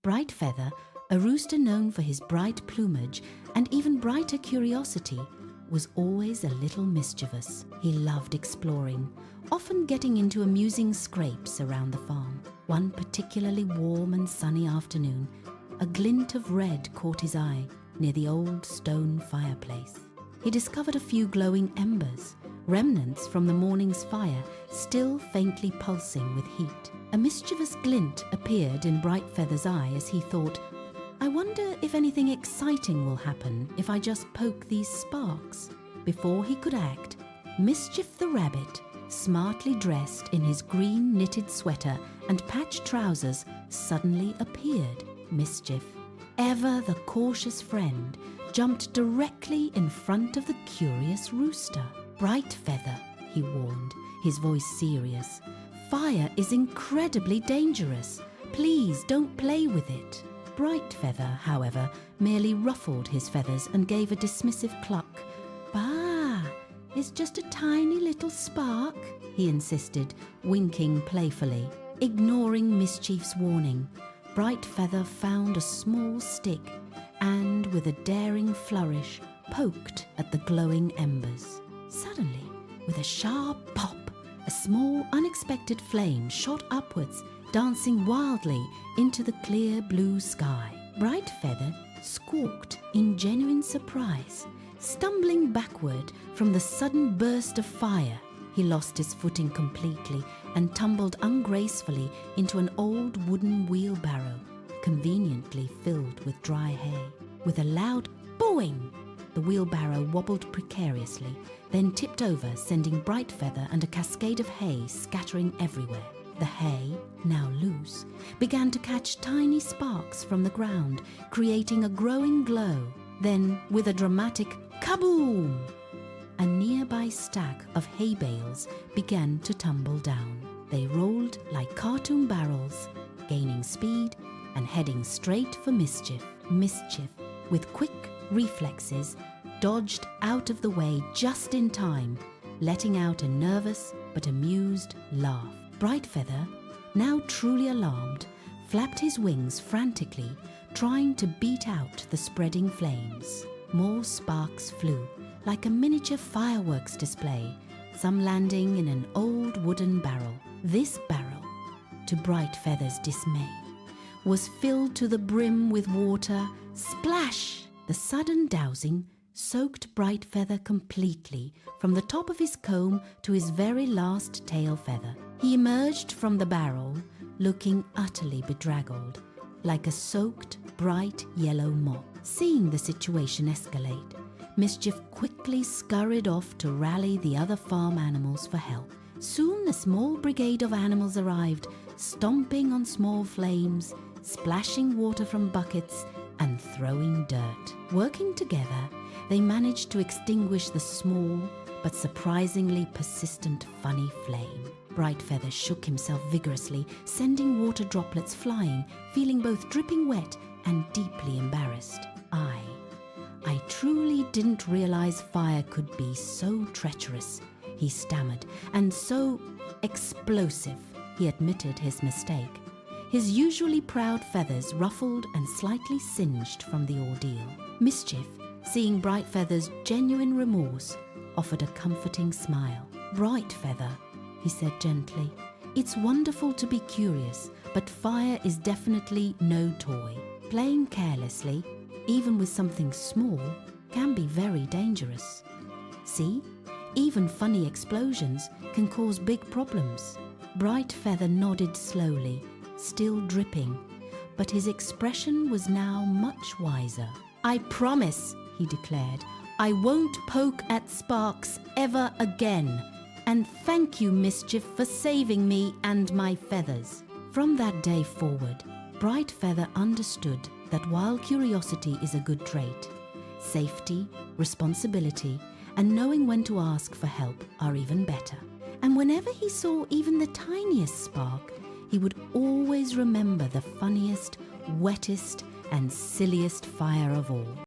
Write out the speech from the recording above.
Brightfeather, a rooster known for his bright plumage and even brighter curiosity, was always a little mischievous. He loved exploring, often getting into amusing scrapes around the farm. One particularly warm and sunny afternoon, a glint of red caught his eye near the old stone fireplace. He discovered a few glowing embers, remnants from the morning's fire, still faintly pulsing with heat. A mischievous glint appeared in Brightfeather's eye as he thought, "I wonder if anything exciting will happen if I just poke these sparks." Before he could act, Mischief the rabbit, smartly dressed in his green knitted sweater and patched trousers, suddenly appeared. Mischief, ever the cautious friend, jumped directly in front of the curious rooster. "Brightfeather," he warned, his voice serious, "fire is incredibly dangerous. Please don't play with it." Brightfeather, however, merely ruffled his feathers and gave a dismissive cluck. "Bah, it's just a tiny little spark," he insisted, winking playfully. Ignoring Mischief's warning, Brightfeather found a small stick and, with a daring flourish, poked at the glowing embers. Suddenly, with a sharp pop, a small, unexpected flame shot upwards, dancing wildly into the clear blue sky. Brightfeather squawked in genuine surprise, stumbling backward from the sudden burst of fire. He lost his footing completely and tumbled ungracefully into an old wooden wheelbarrow, conveniently filled with dry hay. With a loud boing, the wheelbarrow wobbled precariously, then tipped over, sending Brightfeather and a cascade of hay scattering everywhere. The hay, now loose, began to catch tiny sparks from the ground, creating a growing glow. Then, with a dramatic kaboom, a nearby stack of hay bales began to tumble down. They rolled like cartoon barrels, gaining speed and heading straight for Mischief. Mischief, with quick reflexes, dodged out of the way just in time, letting out a nervous but amused laugh. Brightfeather, now truly alarmed, flapped his wings frantically, trying to beat out the spreading flames. More sparks flew, like a miniature fireworks display, some landing in an old wooden barrel. This barrel, to Brightfeather's dismay, was filled to the brim with water. Splash! The sudden dousing soaked Brightfeather completely, from the top of his comb to his very last tail feather. He emerged from the barrel, looking utterly bedraggled, like a soaked, bright yellow mop. Seeing the situation escalate, Mischief quickly scurried off to rally the other farm animals for help. Soon a small brigade of animals arrived, stomping on small flames, splashing water from buckets, and throwing dirt. Working together, they managed to extinguish the small but surprisingly persistent funny flame. Brightfeather shook himself vigorously, sending water droplets flying, feeling both dripping wet and deeply embarrassed. I truly didn't realize fire could be so treacherous," he stammered, "and so explosive." He admitted his mistake, his usually proud feathers ruffled and slightly singed from the ordeal. Mischief, seeing Brightfeather's genuine remorse, offered a comforting smile. "Brightfeather," he said gently, "it's wonderful to be curious, but fire is definitely no toy. Playing carelessly, even with something small, can be very dangerous. See, even funny explosions can cause big problems." Brightfeather nodded slowly, still dripping, but his expression was now much wiser. "I promise," he declared, "I won't poke at sparks ever again. And thank you, Mischief, for saving me and my feathers." From that day forward, Brightfeather understood that while curiosity is a good trait, safety, responsibility, and knowing when to ask for help are even better. And whenever he saw even the tiniest spark, he would always remember the funniest, wettest, and silliest fire of all.